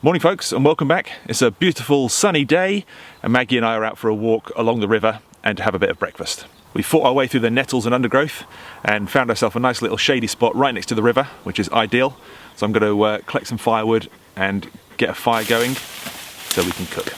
Morning folks, and welcome back. It's a beautiful sunny day and Maggie and I are out for a walk along the river and to have a bit of breakfast. We fought our way through the nettles and undergrowth and found ourselves a nice little shady spot right next to the river, which is ideal. So I'm going to collect some firewood and get a fire going so we can cook.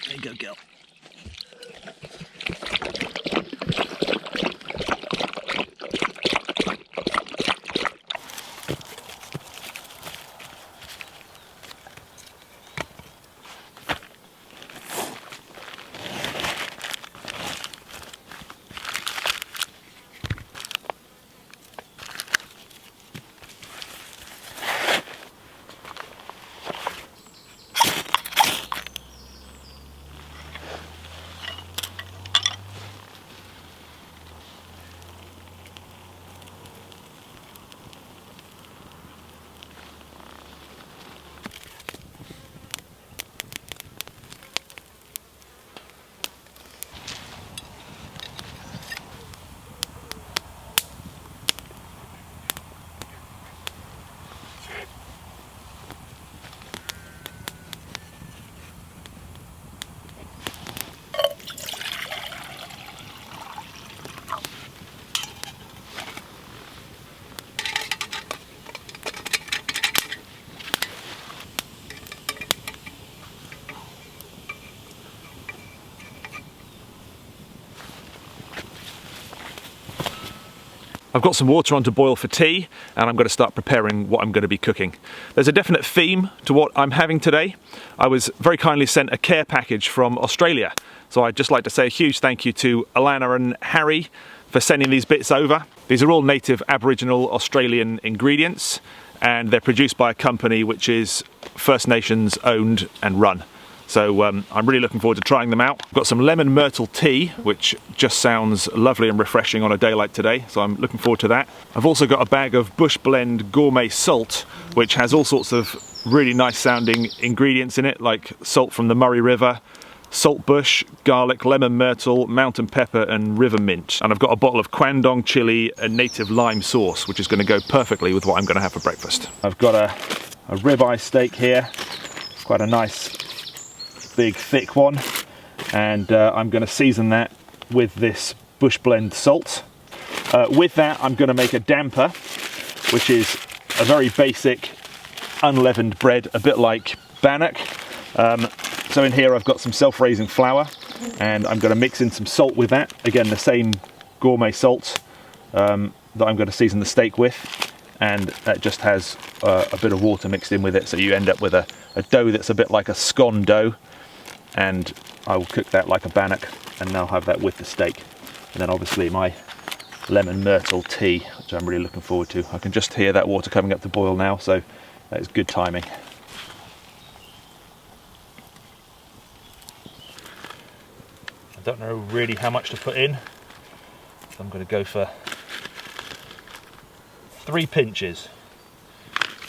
There you go, girl. I've got some water on to boil for tea and I'm going to start preparing what I'm going to be cooking. There's a definite theme to what I'm having today. I was very kindly sent a care package from Australia, so I'd just like to say a huge thank you to Alana and Hari for sending these bits over. These are all native Aboriginal Australian ingredients and they're produced by a company which is First Nations owned and run. So I'm really looking forward to trying them out. I've got some Lemon Myrtle tea, which just sounds lovely and refreshing on a day like today, so I'm looking forward to that. I've also got a bag of Bush Blend gourmet salt, which has all sorts of really nice sounding ingredients in it, like salt from the Murray River, salt bush, garlic, lemon myrtle, mountain pepper and river mint. And I've got a bottle of Kwandong chili and native lime sauce, which is going to go perfectly with what I'm going to have for breakfast. I've got a ribeye steak here, quite a nice big thick one, and I'm going to season that with this Bush Blend salt. With that I'm going to make a damper, which is a very basic unleavened bread, a bit like bannock. So in here I've got some self-raising flour and I'm going to mix in some salt with that, again the same gourmet salt that I'm going to season the steak with, and that just has a bit of water mixed in with it, so you end up with a dough that's a bit like a scone dough. And I will cook that like a bannock and I'll have that with the steak. And then obviously my Lemon Myrtle tea, which I'm really looking forward to. I can just hear that water coming up to boil now, so that is good timing. I don't know really how much to put in, so I'm going to go for 3 pinches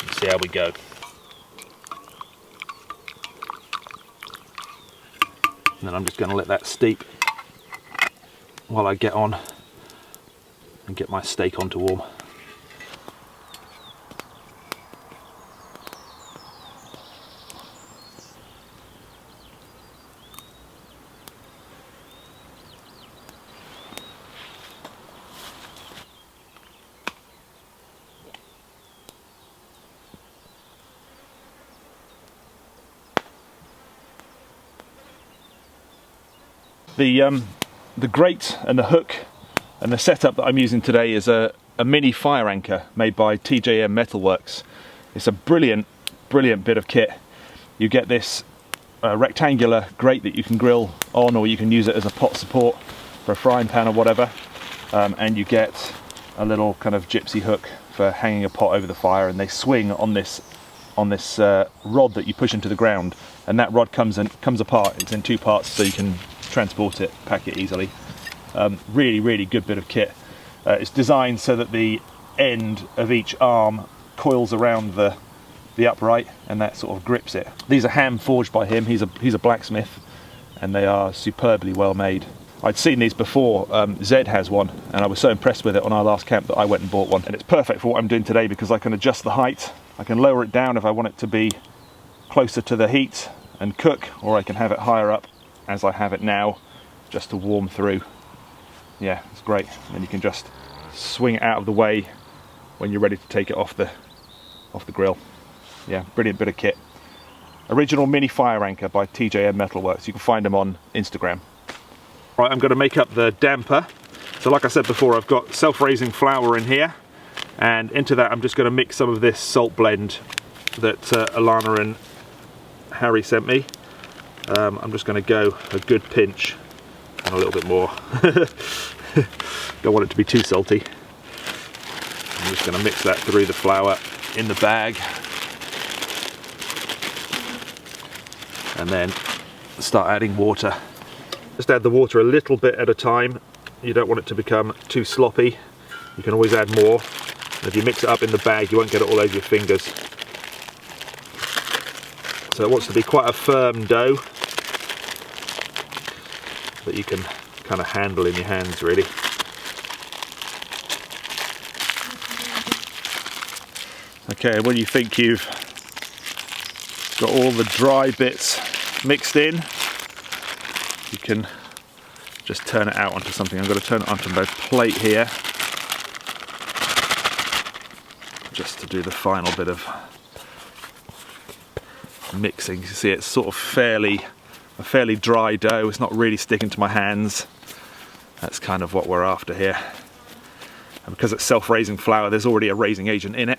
and see how we go. And then I'm just going to let that steep while I get on and get my steak on to warm. The grate and the hook and the setup that I'm using today is a mini fire anchor made by TJM Metalworks. It's a brilliant bit of kit. You get this rectangular grate that you can grill on, or you can use it as a pot support. for a frying pan or whatever, and you get a little kind of gypsy hook for hanging a pot over the fire, and they swing on this rod that you push into the ground, and that rod comes apart. It's in 2 parts, so you can transport it, pack it easily. Really good bit of kit. It's designed so that the end of each arm coils around the upright, and that sort of grips it. These are hand forged by him. He's a blacksmith, and they are superbly well made. I'd seen these before. Zed has one, and I was so impressed with it on our last camp that I went and bought one. And it's perfect for what I'm doing today, because I can adjust the height. I can lower it down if I want it to be closer to the heat and cook, or I can have it higher up as I have it now, just to warm through. Yeah, it's great. And then you can just swing it out of the way when you're ready to take it off the grill. Yeah, brilliant bit of kit. Original mini fire anchor by TJM Metalworks. You can find them on Instagram. Right, I'm going to make up the damper. So like I said before, I've got self-raising flour in here, and into that I'm just going to mix some of this salt blend that Alana and Hari sent me. I'm just going to go a good pinch and a little bit more. Don't want it to be too salty. I'm just going to mix that through the flour in the bag, and then start adding water. Just add the water a little bit at a time. You don't want it to become too sloppy. You can always add more. And if you mix it up in the bag, you won't get it all over your fingers. So it wants to be quite a firm dough that you can kind of handle in your hands, really. Okay, when you think you've got all the dry bits mixed in, you can just turn it out onto something. I'm going to turn it onto my plate here, just to do the final bit of mixing. You see it's sort of a fairly dry dough. It's not really sticking to my hands. That's kind of what we're after here. And because it's self-raising flour, there's already a raising agent in it.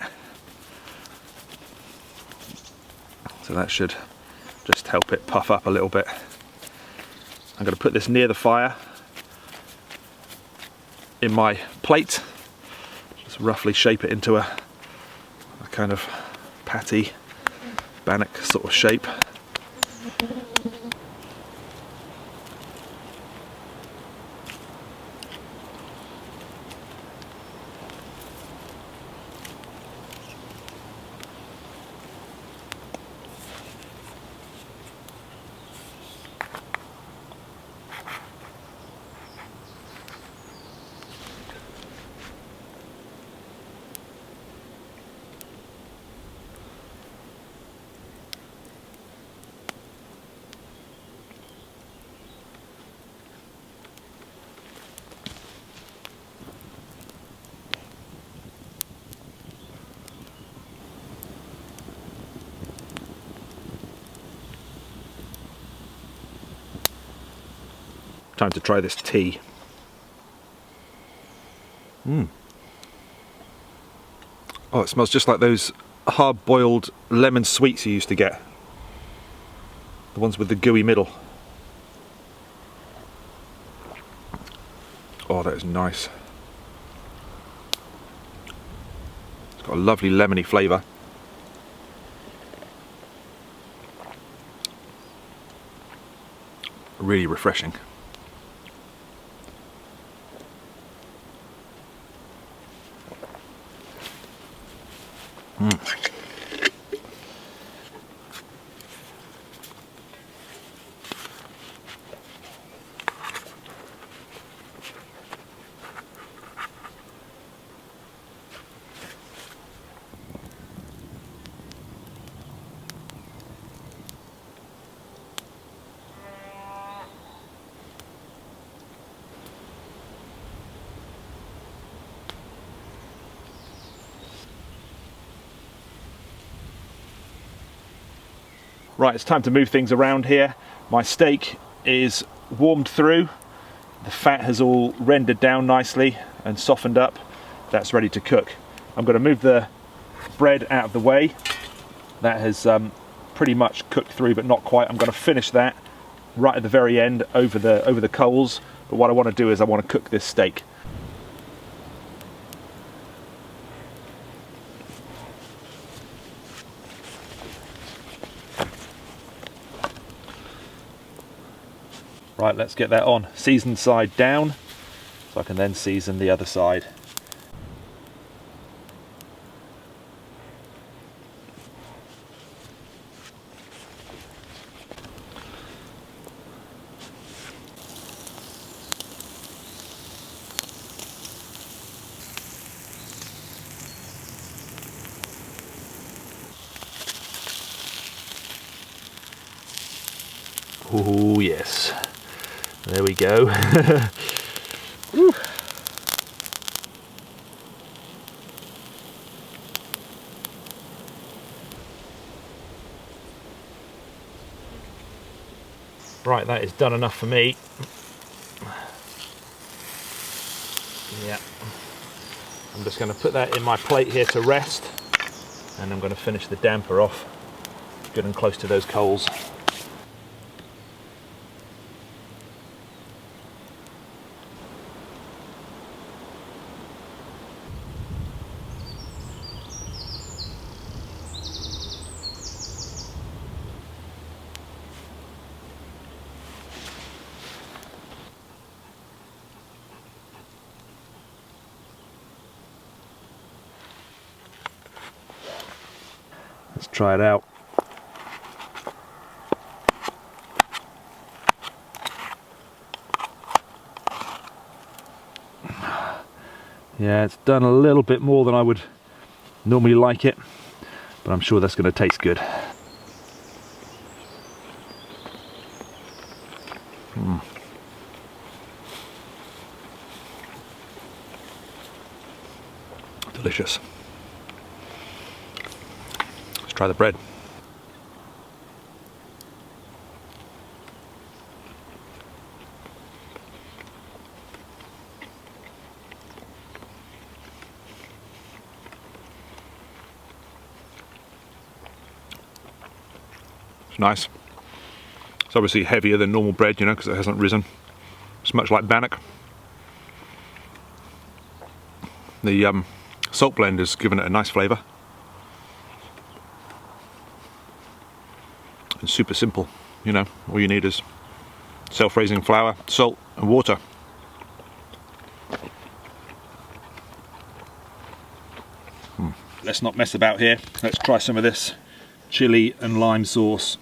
So that should just help it puff up a little bit. I'm going to put this near the fire in my plate. Just roughly shape it into a kind of patty, bannock sort of shape. Time to try this tea. Oh, it smells just like those hard-boiled lemon sweets you used to get. The ones with the gooey middle. Oh, that is nice. It's got a lovely lemony flavour. Really refreshing. Right, it's time to move things around here. My steak is warmed through. The fat has all rendered down nicely and softened up. That's ready to cook. I'm going to move the bread out of the way. That has pretty much cooked through, but not quite. I'm going to finish that right at the very end over the coals But what I want to do is I want to cook this steak. Right, let's get that on. Seasoned side down, so I can then season the other side. Oh yes, there we go. Woo. Right, that is done enough for me. Yeah, I'm just going to put that in my plate here to rest, and I'm going to finish the damper off good and close to those coals. Let's try it out. Yeah, it's done a little bit more than I would normally like it, but I'm sure that's going to taste good. Delicious. Let's try the bread. It's nice. It's obviously heavier than normal bread, you know, because it hasn't risen. It's much like bannock. The salt blend has given it a nice flavour. And super simple, you know, all you need is self-raising flour, salt and water. Let's not mess about here. Let's try some of this chilli and lime sauce.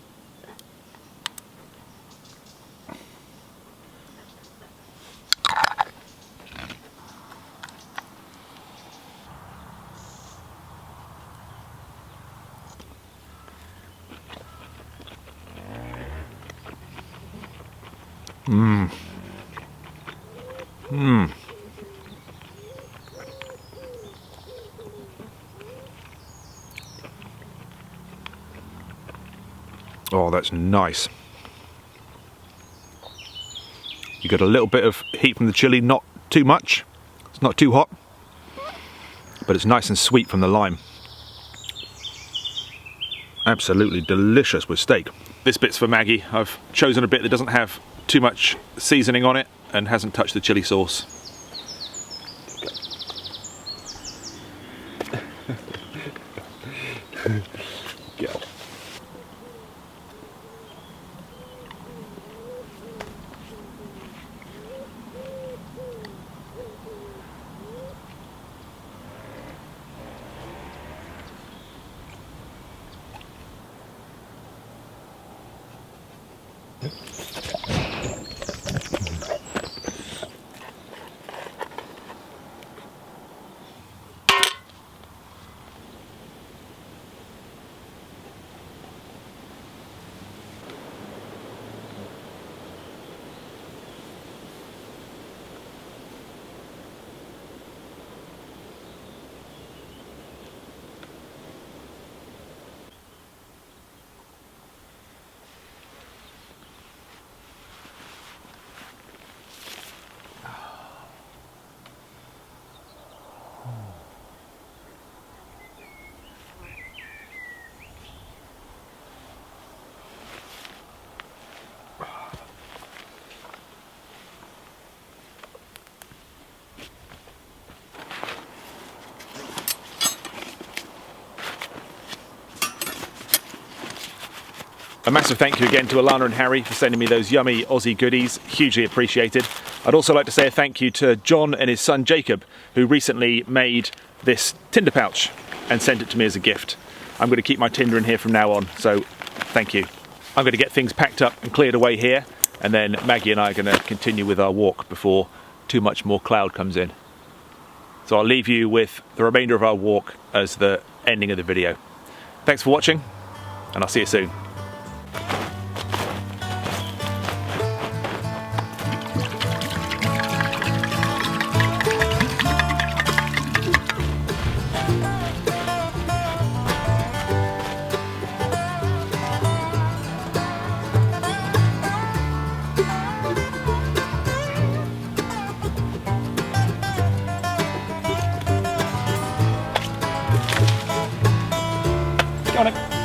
Mmm. Mmm. Oh, that's nice. You got a little bit of heat from the chilli, not too much. It's not too hot, but it's nice and sweet from the lime. Absolutely delicious with steak. This bit's for Maggie. I've chosen a bit that doesn't have too much seasoning on it and hasn't touched the chili sauce. Go. massive thank you again to Alana and Hari for sending me those yummy Aussie goodies, hugely appreciated. I'd also like to say a thank you to John and his son Jacob, who recently made this tinder pouch and sent it to me as a gift. I'm going to keep my tinder in here from now on, so thank you. I'm going to get things packed up and cleared away here, and then Maggie and I are going to continue with our walk before too much more cloud comes in. So I'll leave you with the remainder of our walk as the ending of the video. Thanks for watching, and I'll see you soon. On it.